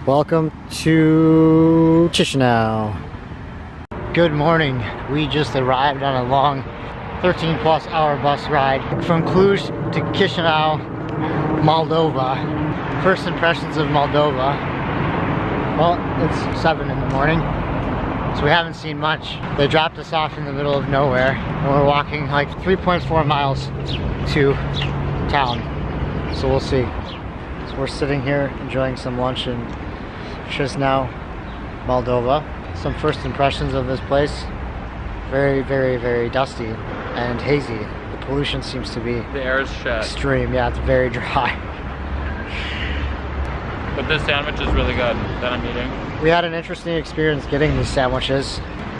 Welcome to Chisinau. Good morning. We just arrived on a long 13+ hour bus ride from Cluj to Chisinau, Moldova. First impressions of Moldova. Well, it's 7 in the morning, so we haven't seen much. They dropped us off in the middle of nowhere, and we're walking like 3.4 miles to town. So we'll see. So we're sitting here enjoying some lunch in Chisinau, Moldova. Some first impressions of this place. Very, very, very dusty and hazy. The pollution seems to be the air is shit. Extreme. Yeah, it's very dry. But this sandwich is really good that I'm eating. We had an interesting experience getting these sandwiches.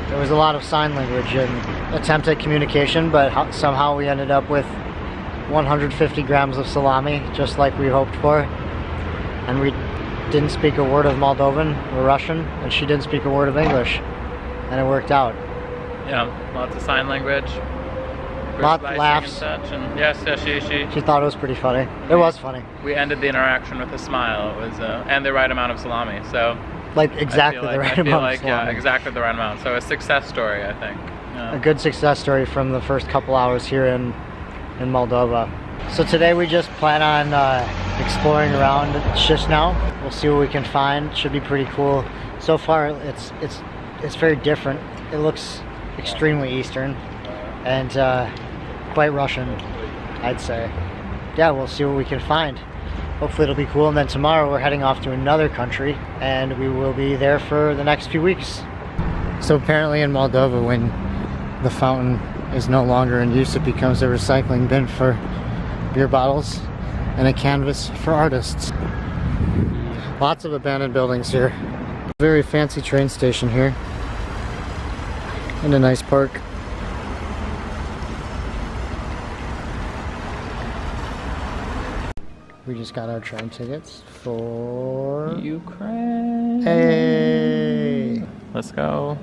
There was a lot of sign language and attempt at communication, but somehow we ended up with 150 grams of salami, just like we hoped for. And we didn't speak a word of Moldovan or Russian, and she didn't speak a word of English. And it worked out. Yeah, lots of sign language. Lots of laughs. And yes, She thought it was pretty funny. It was funny. We ended the interaction with a smile. It was, and the right amount of salami. So, like exactly the right amount of salami. Yeah, exactly the right amount. So a success story, I think. Yeah. A good success story from the first couple hours here in Moldova. So today we just plan on exploring around Chisinau. We'll see what we can find. Should be pretty cool. So far, it's very different. It looks extremely Eastern and quite Russian, I'd say. Yeah, we'll see what we can find. Hopefully it'll be cool. And then tomorrow we're heading off to another country, and we will be there for the next few weeks. So apparently in Moldova, when the fountain is no longer in use, it becomes a recycling bin for beer bottles and a canvas for artists. Lots of abandoned buildings here. Very fancy train station here. And a nice park. We just got our train tickets for Ukraine. Hey! Let's go.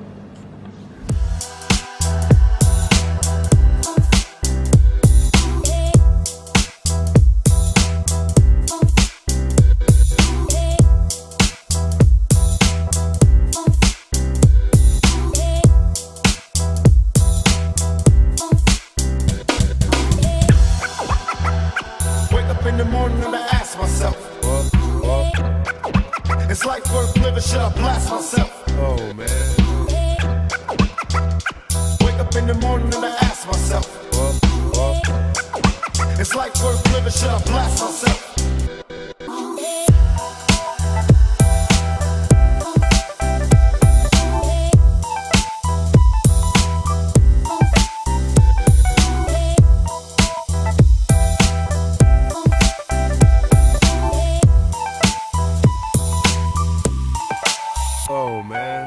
In the morning and I ask myself, it's life worth living, should I blast myself? Oh man. Wake up in the morning and I ask myself, it's life worth living, should I blast myself? Oh man.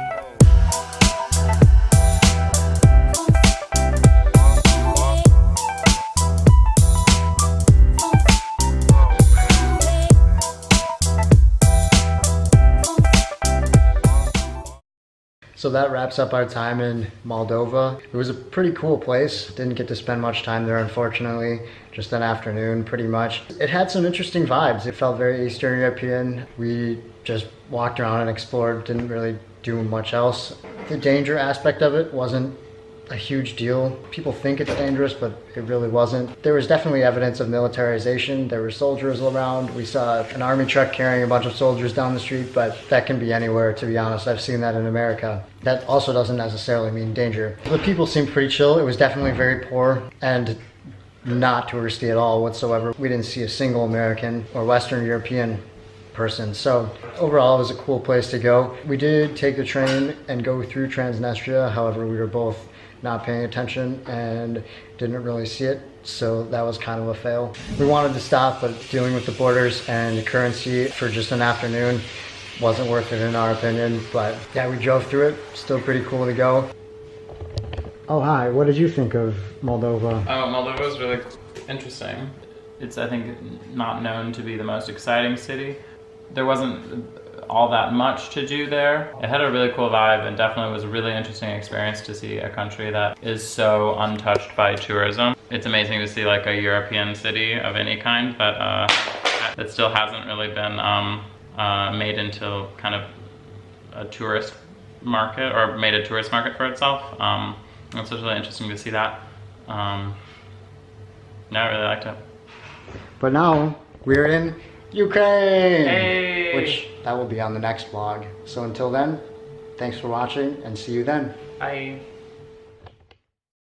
So that wraps up our time in Moldova. It was a pretty cool place. Didn't get to spend much time there, unfortunately. Just an afternoon, pretty much. It had some interesting vibes. It felt very Eastern European. We just walked around and explored, didn't really do much else. The danger aspect of it wasn't a huge deal. People think it's dangerous, but it really wasn't. There was definitely evidence of militarization. There were soldiers around. We saw an army truck carrying a bunch of soldiers down the street, but that can be anywhere, to be honest. I've seen that in America. That also doesn't necessarily mean danger. The people seemed pretty chill. It was definitely very poor and not touristy at all whatsoever. We didn't see a single American or Western European person. So overall, it was a cool place to go. We did take the train and go through Transnistria. However, we were both not paying attention and didn't really see it, so that was kind of a fail. We wanted to stop, but dealing with the borders and the currency for just an afternoon wasn't worth it in our opinion. But yeah, we drove through it. Still pretty cool to go. Oh hi, what did you think of Moldova? Oh, Moldova was really interesting. It's, I think, not known to be the most exciting city. There wasn't all that much to do there. It had a really cool vibe and definitely was a really interesting experience to see a country that is so untouched by tourism. It's amazing to see like a European city of any kind that still hasn't really been made into kind of a tourist market, or made a tourist market for itself. It was really interesting to see that. Yeah, I really liked it. But now we're in Ukraine, Hey! which that will be on the next vlog. So until then, thanks for watching and see you then. Bye.